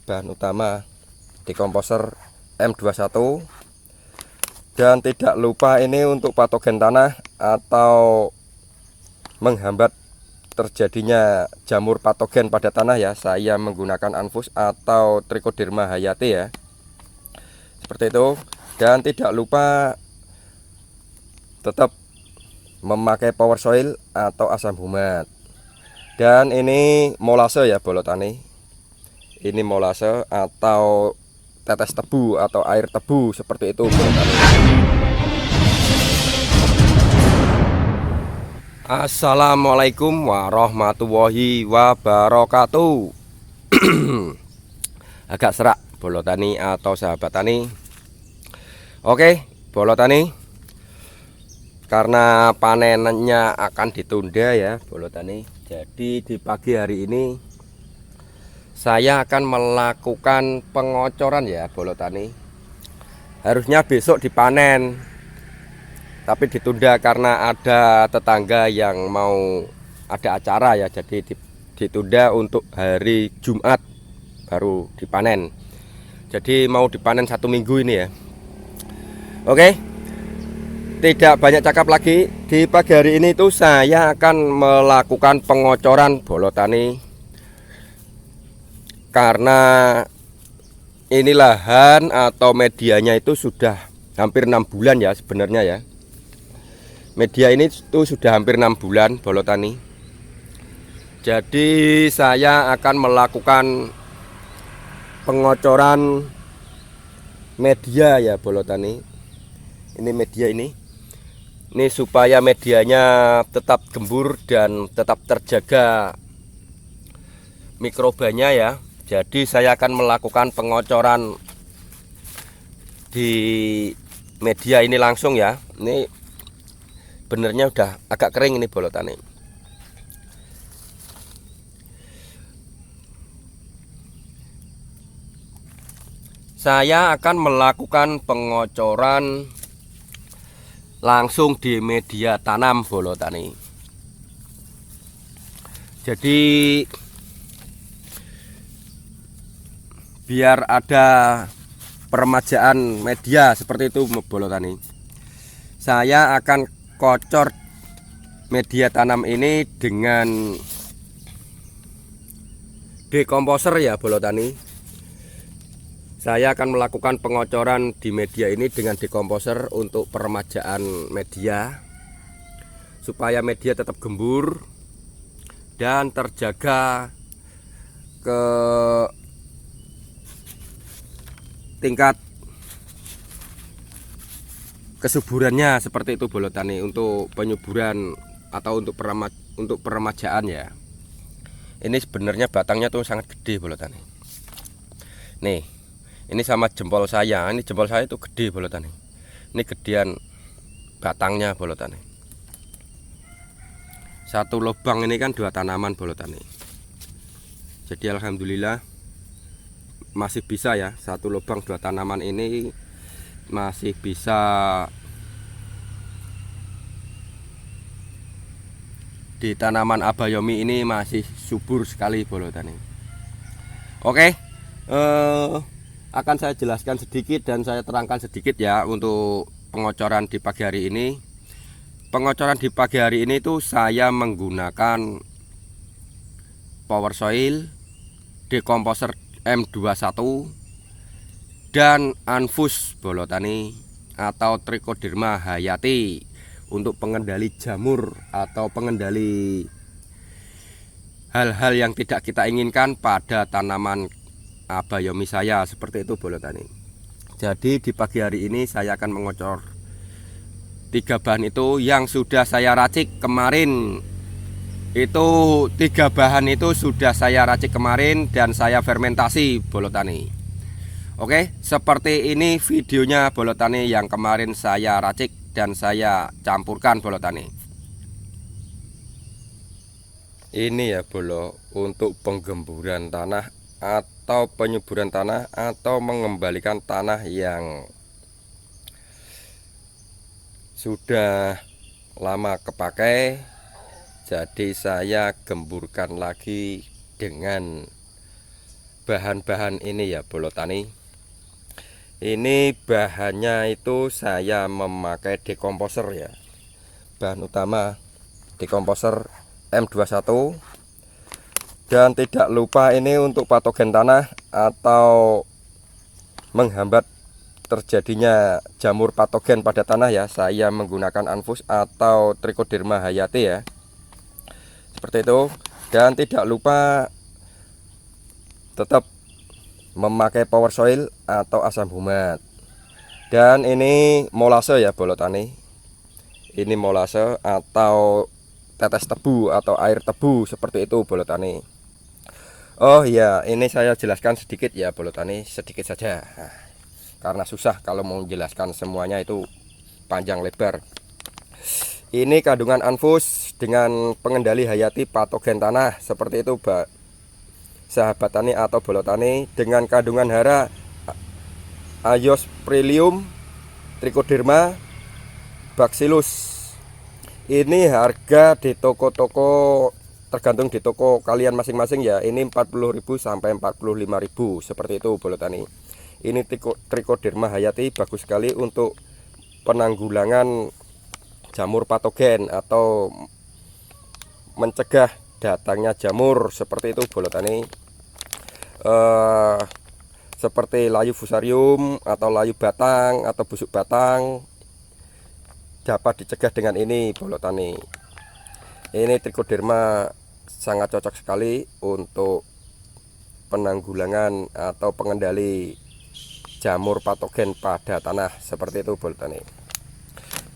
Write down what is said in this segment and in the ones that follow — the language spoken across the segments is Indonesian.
bahan utama dekomposer M21. Dan tidak lupa ini untuk patogen tanah atau menghambat terjadinya jamur patogen pada tanah ya. Saya menggunakan Anfus atau Trichoderma hayati ya. Seperti itu. Dan tidak lupa tetap memakai power soil atau asam humat. Dan ini molase ya bolo tani. Ini molase atau tetes tebu atau air tebu seperti itu bolo tani. Assalamualaikum warahmatullahi wabarakatuh. Agak serak bolo tani atau sahabat tani. Oke bolo tani, karena panennya akan ditunda ya bolo tani. Jadi di pagi hari ini saya akan melakukan pengocoran ya bolo tani. Harusnya besok dipanen, tapi ditunda karena ada tetangga yang mau ada acara ya. Jadi ditunda untuk hari Jumat baru dipanen. Jadi mau dipanen 1 minggu ini ya. Oke, tidak banyak cakap lagi. Di pagi hari ini tuh saya akan melakukan pengocoran bolo tani, karena ini lahan atau medianya itu sudah hampir 6 bulan ya sebenarnya ya. Media ini tuh sudah hampir 6 bulan bolo tani. Jadi saya akan melakukan pengocoran media ya bolo tani. Ini media ini supaya medianya tetap gembur dan tetap terjaga mikrobanya ya. Jadi saya akan melakukan pengocoran di media ini langsung ya. Ini benernya udah agak kering ini bolo tani. Saya akan melakukan pengocoran langsung di media tanam bolo tani. Jadi biar ada peremajaan media seperti itu bolo tani. Saya akan kocor media tanam ini dengan dekomposer ya bolo tani. Saya akan melakukan pengocoran di media ini dengan dekomposer untuk peremajaan media, supaya media tetap gembur dan terjaga ke tingkat kesuburannya seperti itu bolo tani, untuk penyuburan atau untuk peremajaan ya. Ini sebenarnya batangnya tuh sangat gede bolo tani. Nih, ini sama jempol saya. Ini jempol saya itu gede bolo tani. Ini gedean batangnya bolo tani. Satu lubang ini kan 2 tanaman bolo tani. Jadi alhamdulillah masih bisa ya, 1 lubang 2 tanaman ini masih bisa di tanaman abayomi ini, masih subur sekali bolo tani. Oke, akan saya jelaskan sedikit dan saya terangkan sedikit ya untuk pengocoran di pagi hari ini. Pengocoran di pagi hari ini tuh saya menggunakan power soil, dekomposer M21 dan Anfus bolo tani atau Trichoderma hayati untuk pengendali jamur atau pengendali hal-hal yang tidak kita inginkan pada tanaman abayomi saya seperti itu bolo tani. Jadi di pagi hari ini saya akan mengocor 3 bahan itu yang sudah saya racik kemarin. Itu 3 bahan itu sudah saya racik kemarin dan saya fermentasi bolo tani. Oke, seperti ini videonya bolo tani yang kemarin saya racik dan saya campurkan bolo tani. Ini ya bolo, untuk penggemburan tanah atau penyuburan tanah atau mengembalikan tanah yang sudah lama kepakai. Jadi saya gemburkan lagi dengan bahan-bahan ini ya Bolo Tani. Ini bahannya itu saya memakai dekomposer ya. Bahan utama dekomposer M21. Dan tidak lupa ini untuk patogen tanah atau menghambat terjadinya jamur patogen pada tanah ya. Saya menggunakan Anfus atau Trichoderma hayati ya. Seperti itu. Dan tidak lupa tetap memakai power soil atau asam humat. Dan ini molase ya Bolo Tani. Ini molase atau tetes tebu atau air tebu, seperti itu Bolo Tani. Oh iya, ini saya jelaskan sedikit ya Bolo Tani, sedikit saja. Nah, karena susah kalau mau menjelaskan semuanya itu panjang lebar. Ini kandungan Anfus dengan pengendali hayati patogen tanah, seperti itu sahabat tani atau Bolo Tani, dengan kandungan hara Azosphyllum, Trichoderma, Bacillus. Ini harga di toko-toko tergantung di toko kalian masing-masing ya. Ini 40.000 sampai 45.000, seperti itu Bolo Tani. Ini Trichoderma hayati bagus sekali untuk penanggulangan jamur patogen atau mencegah datangnya jamur, seperti itu Bolo Tani. Seperti layu fusarium atau layu batang atau busuk batang dapat dicegah dengan ini Bolo Tani. Ini Trichoderma sangat cocok sekali untuk penanggulangan atau pengendali jamur patogen pada tanah, seperti itu Bolo Tani.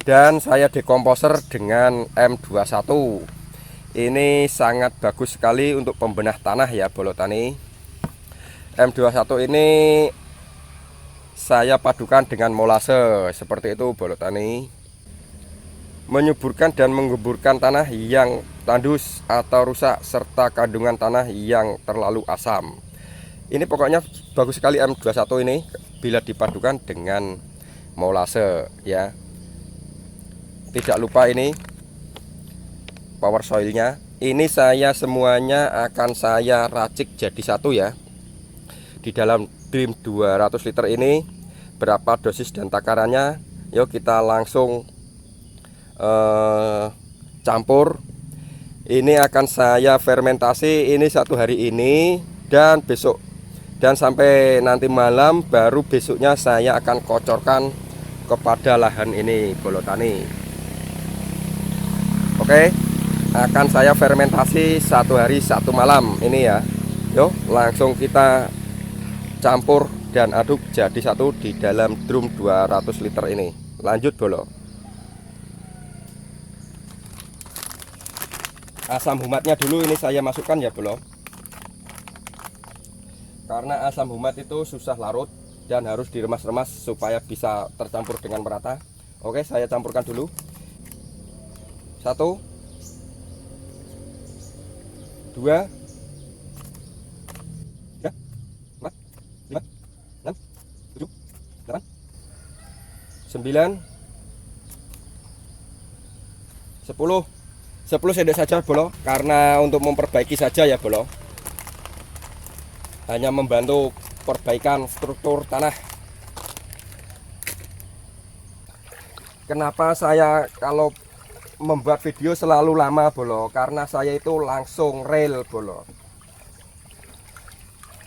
Dan saya dekomposer dengan M21. Ini sangat bagus sekali untuk pembenah tanah ya Bolo Tani. M21 ini saya padukan dengan molase, seperti itu Bolo Tani. Menyuburkan dan menggemburkan tanah yang tandus atau rusak serta kandungan tanah yang terlalu asam. Ini pokoknya bagus sekali M21 ini bila dipadukan dengan molase ya. Tidak lupa ini power soilnya. Ini saya semuanya akan saya racik jadi satu ya. Di dalam drum 200 liter ini berapa dosis dan takarannya? Yuk kita langsung campur. Ini akan saya fermentasi ini satu hari ini dan besok, dan sampai nanti malam baru besoknya saya akan kocorkan kepada lahan ini Bolo Tani. Oke, akan saya fermentasi satu hari satu malam ini ya. Yuk langsung kita campur dan aduk jadi satu di dalam drum 200 liter ini. Lanjut Bolo. Asam humatnya dulu ini saya masukkan ya Bolo. Karena asam humat itu susah larut dan harus diremas-remas supaya bisa tercampur dengan merata. Oke, saya campurkan dulu. 1 2 3 4 5 6 7 8 9 10 sendok saja Bolo, karena untuk memperbaiki saja ya Bolo, hanya membantu perbaikan struktur tanah. Kenapa saya kalau membuat video selalu lama Bolo, karena saya itu langsung real Bolo,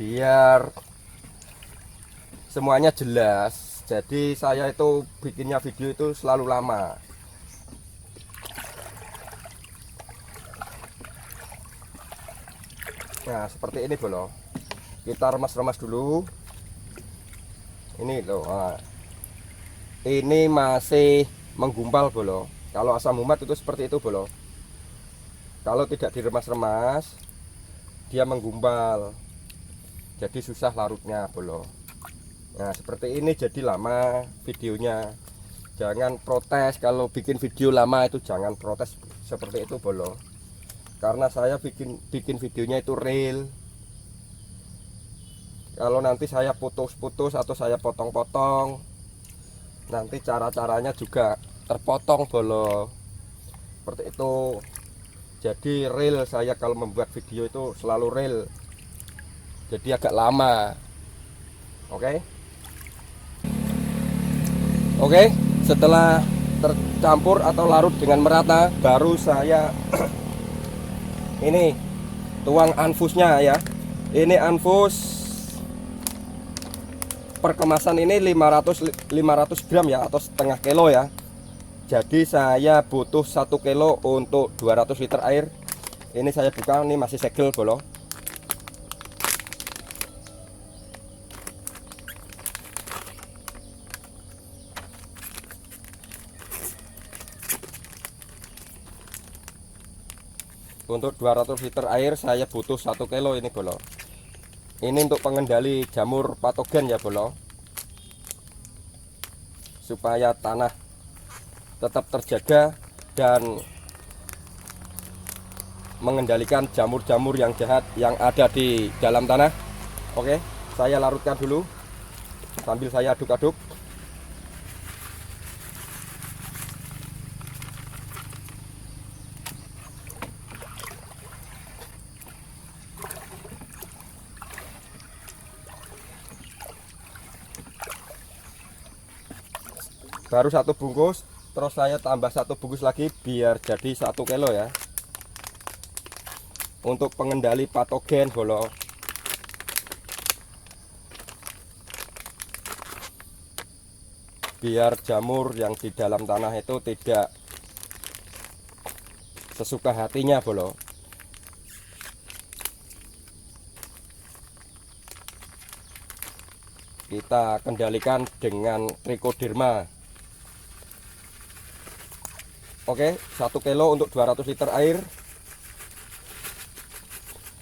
biar semuanya jelas. Jadi saya itu bikinnya video itu selalu lama. Nah seperti ini Bolo, kita remas-remas dulu. Ini loh, nah, ini masih menggumpal Bolo. Kalau asam humat itu seperti itu Bolo, kalau tidak diremas-remas dia menggumpal, jadi susah larutnya Bolo. Nah seperti ini jadi lama videonya. Jangan protes kalau bikin video lama, itu jangan protes seperti itu Bolo, karena saya bikin videonya itu real. Kalau nanti saya putus-putus atau saya potong-potong, nanti cara-caranya juga terpotong Bolo, seperti itu. Jadi real saya kalau membuat video itu selalu real. jadi agak lama. Oke. Oke, setelah tercampur atau larut dengan merata, baru saya ini tuang anfusnya ya. Ini anfus per kemasan ini 500 gram ya, atau setengah kilo ya. Jadi saya butuh 1 kilo untuk 200 liter air. Ini saya buka, ini masih segel bolo. Untuk 200 liter air saya butuh 1 kilo ini bolo. Ini untuk pengendali jamur patogen ya bolo, supaya tanah tetap terjaga dan mengendalikan jamur-jamur yang jahat yang ada di dalam tanah. Oke, saya larutkan dulu sambil saya aduk-aduk. Baru 1 bungkus, terus saya tambah 1 bungkus lagi biar jadi 1 kilo ya, untuk pengendali patogen bolo. Biar jamur yang di dalam tanah itu tidak sesuka hatinya bolo. Kita kendalikan dengan trichoderma. Oke, 1 kilo untuk 200 liter air.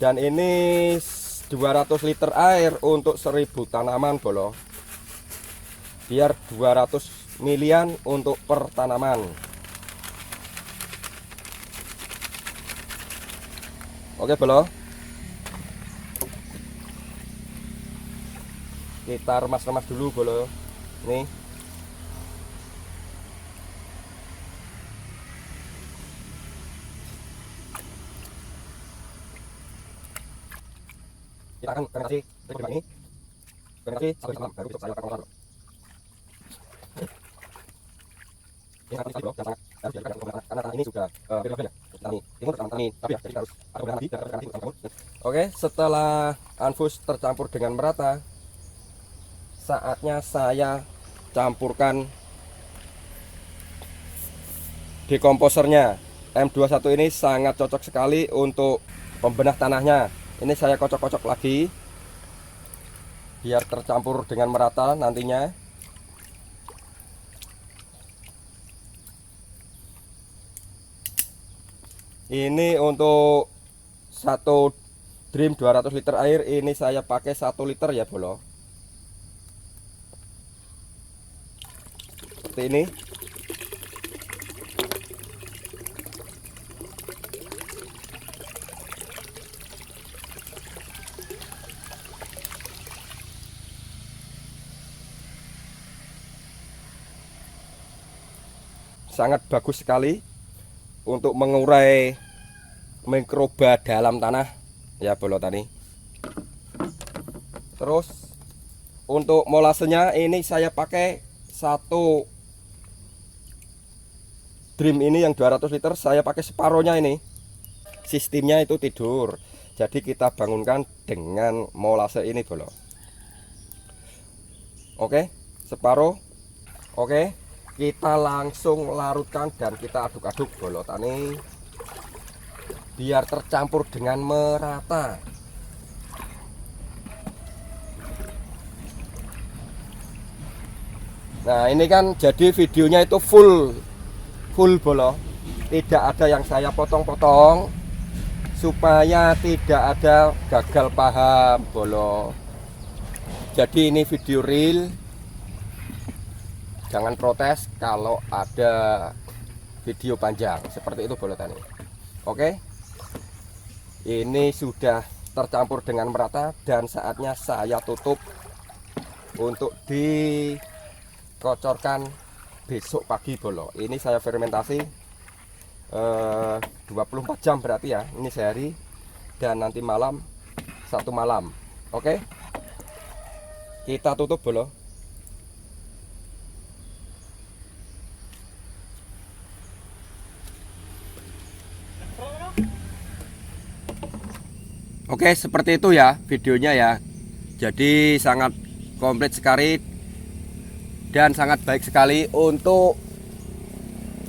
Dan ini 200 liter air untuk 1000 tanaman bolo. Biar 200 milian untuk per tanaman. Oke bolo. Kita remas-remas dulu bolo. Nih. Kita akan fermentasi trichoderma ini. Fermentasi 1 jam baru saya akan olah. Ini sangat sekali bro, dan sangat harus dilakukan dengan karena tanah ini sudah berbeda ya. Tani timur sama tani tapi ya, jadi harus ada perubahan lagi dan fermentasi untuk tahun. Oke, setelah anfus tercampur dengan merata, saatnya saya campurkan dekomposernya. M21 ini sangat cocok sekali untuk pembenah tanahnya. Ini saya kocok-kocok lagi biar tercampur dengan merata nantinya. Ini untuk 1 drum 200 liter air, ini saya pakai 1 liter ya bolo. Seperti ini. Sangat bagus sekali untuk mengurai mikroba dalam tanah ya bolo tani. Terus untuk molasenya ini saya pakai 1 drum ini yang 200 liter, saya pakai separohnya ini. Sistemnya itu tidur, jadi kita bangunkan dengan molase ini bolo. Oke, separuh. Oke, kita langsung larutkan dan kita aduk-aduk bolo tani biar tercampur dengan merata. Nah ini kan jadi videonya itu full bolo, tidak ada yang saya potong-potong supaya tidak ada gagal paham bolo. Jadi ini video real, jangan protes kalau ada video panjang seperti itu bolo tani. Oke, ini sudah tercampur dengan merata dan saatnya saya tutup untuk dikocorkan besok pagi bolo. Ini saya fermentasi 24 jam berarti ya, ini sehari dan nanti malam 1 malam. Oke, kita tutup bolo. Oke, seperti itu ya videonya ya. Jadi sangat komplit sekali dan sangat baik sekali untuk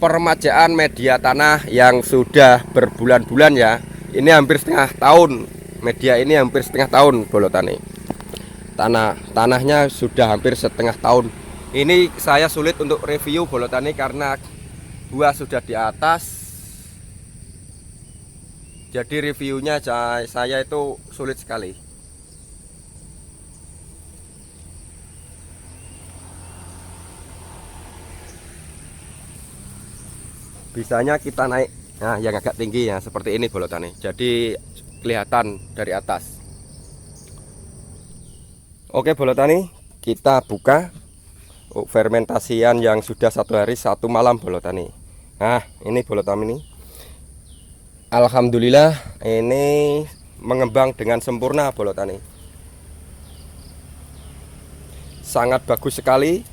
peremajaan media tanah yang sudah berbulan-bulan ya. Ini hampir setengah tahun. Media ini hampir setengah tahun Bolo Tani. Tanahnya sudah hampir setengah tahun. Ini saya sulit untuk review Bolo Tani karena buah sudah di atas. Jadi reviewnya saya itu sulit sekali. Bisanya kita naik, nah yang agak tinggi ya seperti ini Bolo Tani. Jadi kelihatan dari atas. Oke Bolo Tani, kita buka fermentasian yang sudah 1 hari 1 malam Bolo Tani. Nah ini Bolo Tani ini. Alhamdulillah ini mengembang dengan sempurna Bolo Tani. Sangat bagus sekali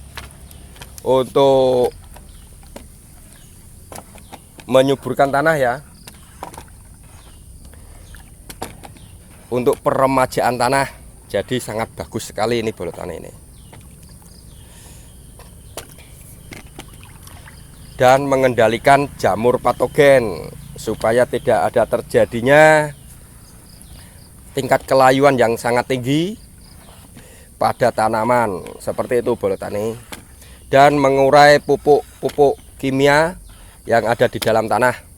untuk menyuburkan tanah ya. Untuk peremajaan tanah, jadi sangat bagus sekali ini Bolo Tani ini. Dan mengendalikan jamur patogen supaya tidak ada terjadinya tingkat kelayuan yang sangat tinggi pada tanaman seperti itu Bolo Tani. Dan mengurai pupuk kimia yang ada di dalam tanah.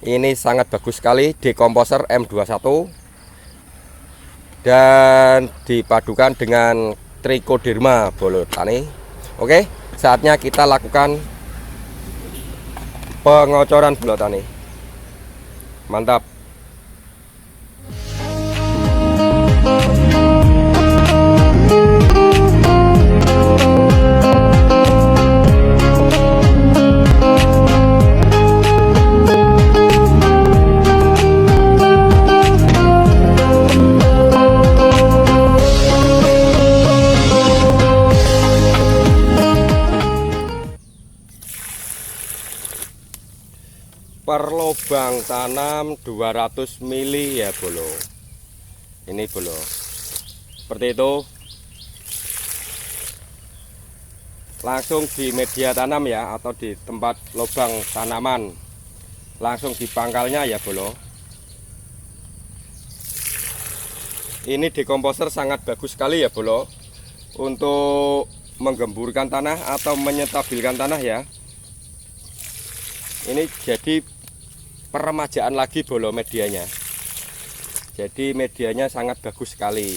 Ini sangat bagus sekali, dekomposer M21 dan dipadukan dengan trichoderma Bolo Tani. Oke, saatnya kita lakukan pengocoran Bolo Tani. Mantap. Per lubang tanam 200 mili ya Bolo. Ini Bolo. Seperti itu. Langsung di media tanam ya, atau di tempat lubang tanaman. Langsung di pangkalnya ya Bolo. Ini dekomposer sangat bagus sekali ya Bolo, untuk menggemburkan tanah atau menyetabilkan tanah ya. Ini jadi peremajaan lagi Bolo medianya. Jadi medianya sangat bagus sekali.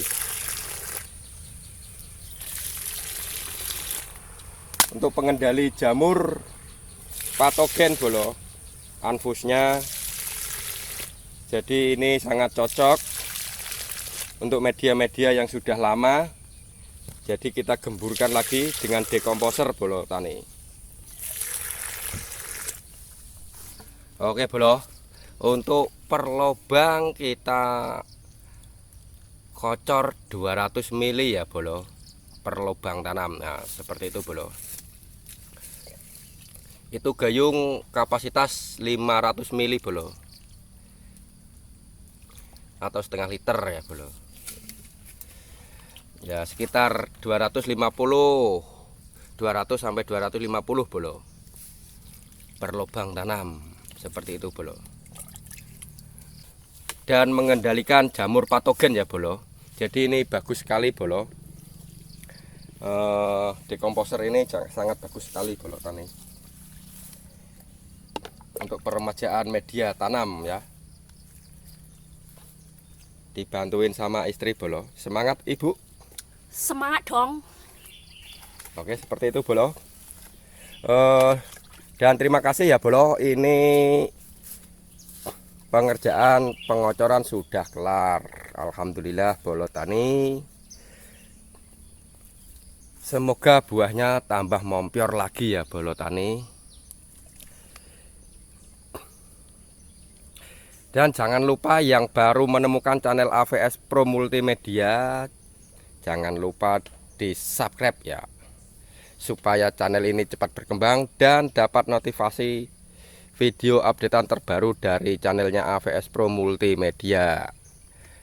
Untuk pengendali jamur patogen Bolo, anfusnya. Jadi ini sangat cocok untuk media-media yang sudah lama. Jadi kita gemburkan lagi dengan dekomposer Bolo Tani. Oke Bolo, untuk per lubang kita kocor 200 mili ya Bolo, per lubang tanam. Nah seperti itu Bolo. Itu gayung kapasitas 500 mili Bolo, atau setengah liter ya Bolo. Ya sekitar 200 sampai 250 Bolo per lubang tanam. Seperti itu Bolo. Dan mengendalikan jamur patogen ya Bolo. Jadi ini bagus sekali Bolo. Dekomposer ini sangat bagus sekali Bolo Tani, untuk peremajaan media tanam ya. Dibantuin sama istri Bolo. Semangat Ibu. Semangat dong. Oke seperti itu Bolo. Dan terima kasih ya Bolo, ini pengerjaan pengocoran sudah kelar. Alhamdulillah Bolo Tani. Semoga buahnya tambah mompior lagi ya Bolo Tani. Dan jangan lupa yang baru menemukan channel AVS Pro Multimedia, jangan lupa di subscribe ya, supaya channel ini cepat berkembang dan dapat notifikasi video updatean terbaru dari channelnya AVS Pro Multimedia.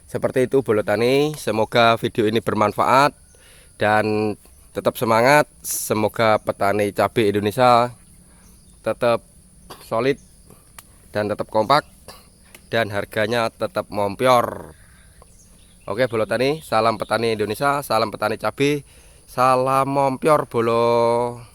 Seperti itu Bolo Tani, semoga video ini bermanfaat dan tetap semangat. Semoga petani cabai Indonesia tetap solid dan tetap kompak dan harganya tetap mompior. Oke Bolo Tani, salam petani Indonesia, salam petani cabai, salam mompior Bolo.